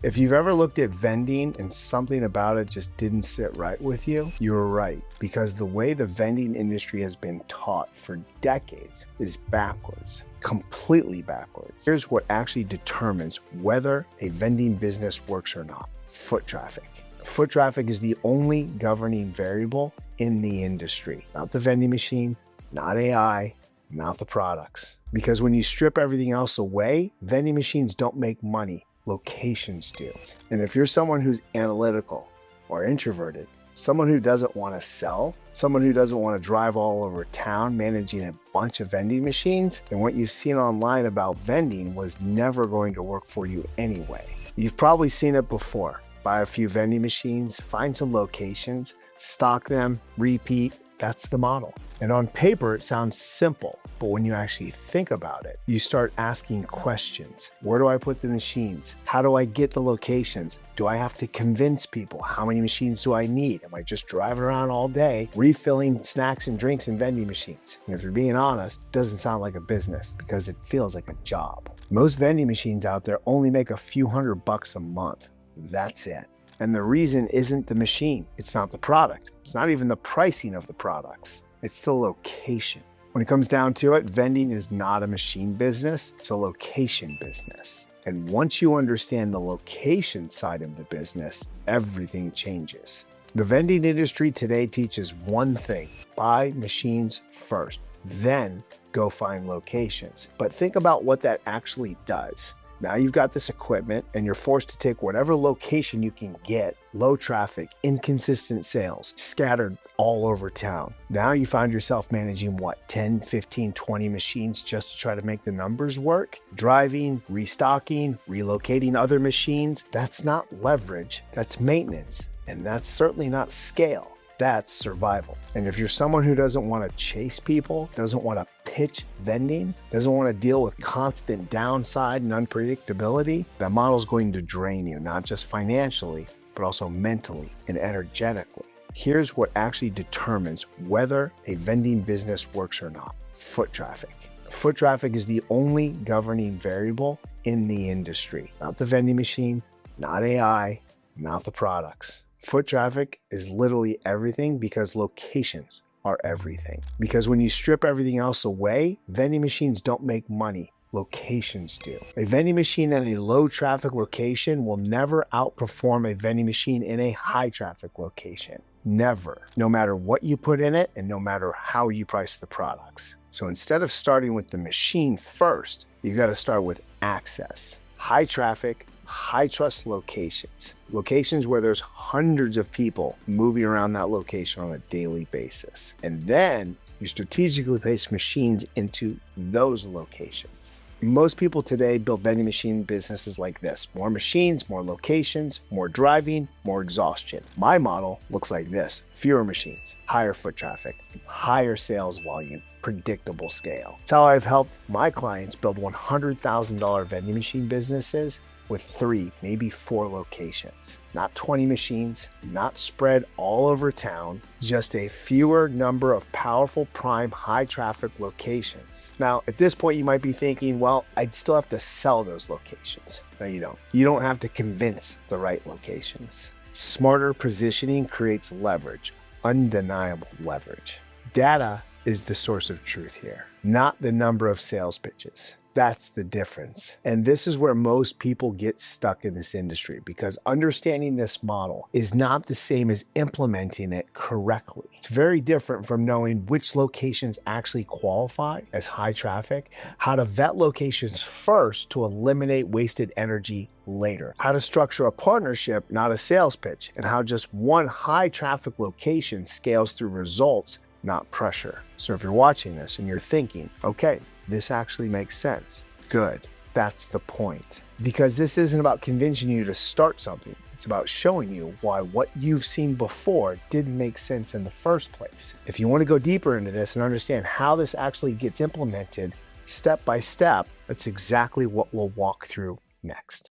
If you've ever looked at vending and something about it just didn't sit right with you, you were right, because the way the vending industry has been taught for decades is backwards, completely backwards. Here's what actually determines whether a vending business works or not: foot traffic. Foot traffic is the only governing variable in the industry, not the vending machine, not AI, not the products. Because when you strip everything else away, vending machines don't make money. Locations do. And if you're someone who's analytical or introverted, someone who doesn't want to sell, someone who doesn't want to drive all over town managing a bunch of vending machines, then what you've seen online about vending was never going to work for you anyway. You've probably seen it before. Buy a few vending machines, find some locations, stock them, repeat. That's the model. And on paper, it sounds simple, but when you actually think about it, you start asking questions. Where do I put the machines? How do I get the locations? Do I have to convince people? How many machines do I need? Am I just driving around all day, refilling snacks and drinks in vending machines? And if you're being honest, it doesn't sound like a business because it feels like a job. Most vending machines out there only make a few $100 a month. That's it. And the reason isn't the machine. It's not the product. It's not even the pricing of the products. It's the location. When it comes down to it, vending is not a machine business. It's a location business. And once you understand the location side of the business, everything changes. The vending industry today teaches one thing: buy machines first, then go find locations. But think about what that actually does. Now you've got this equipment and you're forced to take whatever location you can get, low traffic, inconsistent sales, scattered all over town. Now you find yourself managing what, 10, 15, 20 machines just to try to make the numbers work? Driving, restocking, relocating other machines. That's not leverage, that's maintenance. And that's certainly not scale. That's survival. And if you're someone who doesn't want to chase people, doesn't want to pitch vending, doesn't want to deal with constant downside and unpredictability, that model is going to drain you, not just financially, but also mentally and energetically. Here's what actually determines whether a vending business works or not: foot traffic. Foot traffic is the only governing variable in the industry, not the vending machine, not AI, not the products. Foot traffic is literally everything because locations are everything. Because when you strip everything else away, vending machines don't make money. Locations do. A vending machine in a low traffic location will never outperform a vending machine in a high traffic location. Never. No matter what you put in it and no matter how you price the products. So instead of starting with the machine first, you got to start with access. High traffic, high trust locations. Locations where there's hundreds of people moving around that location on a daily basis. And then you strategically place machines into those locations. Most people today build vending machine businesses like this: more machines, more locations, more driving, more exhaustion. My model looks like this: fewer machines, higher foot traffic, higher sales volume, predictable scale. It's how I've helped my clients build $100,000 vending machine businesses with 3, maybe 4 locations. Not 20 machines, not spread all over town, just a fewer number of powerful, prime, high traffic locations. Now, at this point, you might be thinking, well, I'd still have to sell those locations. No, you don't. You don't have to convince the right locations. Smarter positioning creates leverage, undeniable leverage. Data is the source of truth here, not the number of sales pitches. That's the difference. And this is where most people get stuck in this industry, because understanding this model is not the same as implementing it correctly. It's very different from knowing which locations actually qualify as high traffic, how to vet locations first to eliminate wasted energy later, how to structure a partnership, not a sales pitch, and how just one high traffic location scales through results, not pressure. So if you're watching this and you're thinking, okay, this actually makes sense. Good. That's the point. Because this isn't about convincing you to start something. It's about showing you why what you've seen before didn't make sense in the first place. If you want to go deeper into this and understand how this actually gets implemented step by step, that's exactly what we'll walk through next.